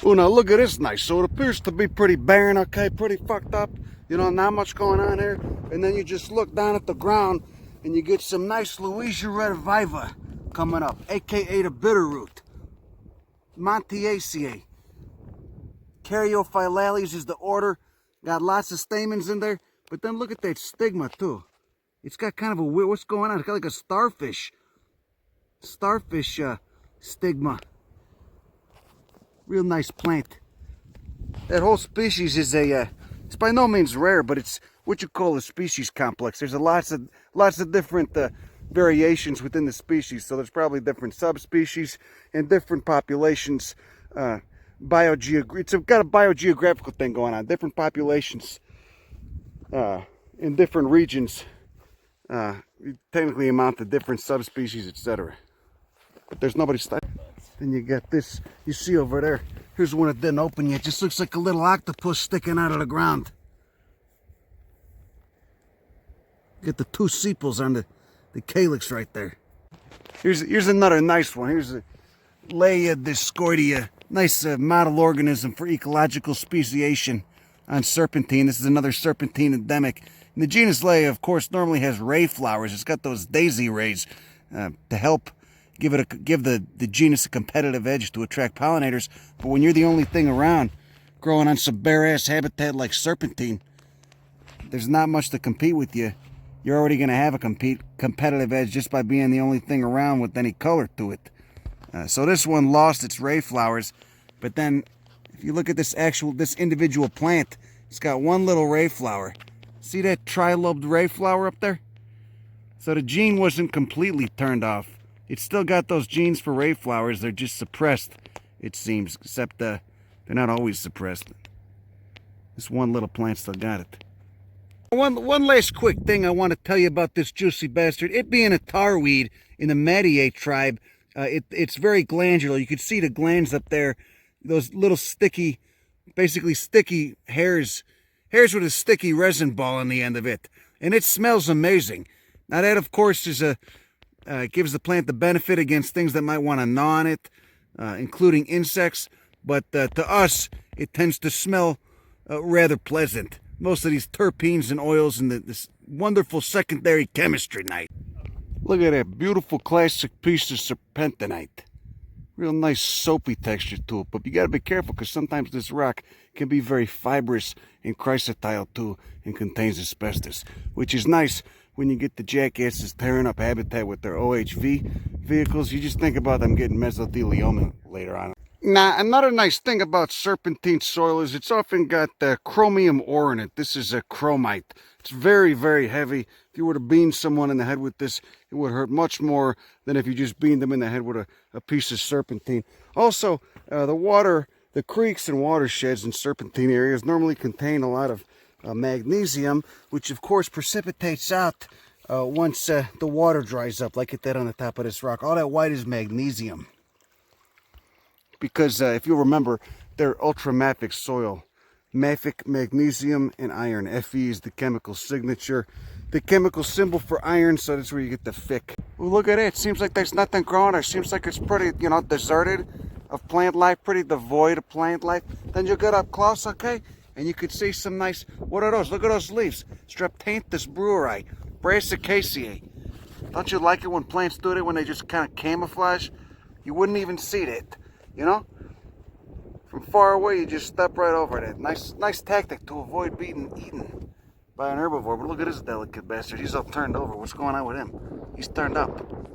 Oh, now look at this nice. So it appears to be pretty barren, okay, pretty fucked up. You know, not much going on here. And then you just look down at the ground and you get some nice Lewisia rediviva coming up, aka the bitterroot. Montiaceae. Caryophyllales is the order. Got lots of stamens in there. But then look at that stigma too. It's got kind of a weird, what's going on? It's got like a starfish stigma. Real nice plant. That whole species is it's by no means rare, but it's what you call a species complex. There's lots of different variations within the species, so there's probably different subspecies and different populations. It's got a biogeographical thing going on. Different populations in different regions technically amount to different subspecies, etc. But there's nobody studying. Then you got this, you see over there. Here's one that didn't open yet. Just looks like a little octopus sticking out of the ground. Get the two sepals on the calyx right there. Here's another nice one. Here's a Layia discoidea. Nice model organism for ecological speciation on serpentine. This is another serpentine endemic. And the genus Layia, of course, normally has ray flowers. It's got those daisy rays to help give the genus a competitive edge to attract pollinators. But when you're the only thing around growing on some bare-ass habitat like serpentine, there's not much to compete with you. You're already going to have a competitive edge just by being the only thing around with any color to it. So this one lost its ray flowers, but then if you look at this individual plant, it's got one little ray flower. See that trilobed ray flower up there? So the gene wasn't completely turned off. It's still got those genes for ray flowers. They're just suppressed, it seems, except they're not always suppressed. This one little plant still got it. One last quick thing I want to tell you about this juicy bastard. It being a tarweed in the Madiae tribe, it's very glandular. You can see the glands up there, those little sticky, basically sticky hairs with a sticky resin ball on the end of it. And it smells amazing. Now that, of course, is gives the plant the benefit against things that might want to gnaw on it, including insects. But to us, it tends to smell rather pleasant. Most of these terpenes and oils and this wonderful secondary chemistry night. Look at that beautiful classic piece of serpentinite. Real nice soapy texture to it, but you gotta be careful because sometimes this rock can be very fibrous and chrysotile too and contains asbestos, which is nice when you get the jackasses tearing up habitat with their OHV vehicles. You just think about them getting mesothelioma later on. Now, another nice thing about serpentine soil is it's often got chromium ore in it. This is a chromite. It's very, very heavy. If you were to bean someone in the head with this, it would hurt much more than if you just beaned them in the head with a piece of serpentine. Also, the creeks and watersheds in serpentine areas normally contain a lot of magnesium, which of course precipitates out once the water dries up, like it did on the top of this rock. All that white is magnesium. Because if you'll remember, they're ultramafic soil. Mafic, magnesium, and iron. Fe is the chemical signature. The chemical symbol for iron, so that's where you get the Fic. Well, look at it. Seems like there's nothing growing there. Seems like it's pretty, deserted of plant life, pretty devoid of plant life. Then you get up close, okay? And you could see some nice, what are those? Look at those leaves. Streptanthus breweri, Brassicaceae. Don't you like it when plants do that, when they just kind of camouflage? You wouldn't even see that. From far away, you just step right over that. Nice tactic to avoid being eaten by an herbivore. But look at this delicate bastard. He's all turned over. What's going on with him? He's turned up.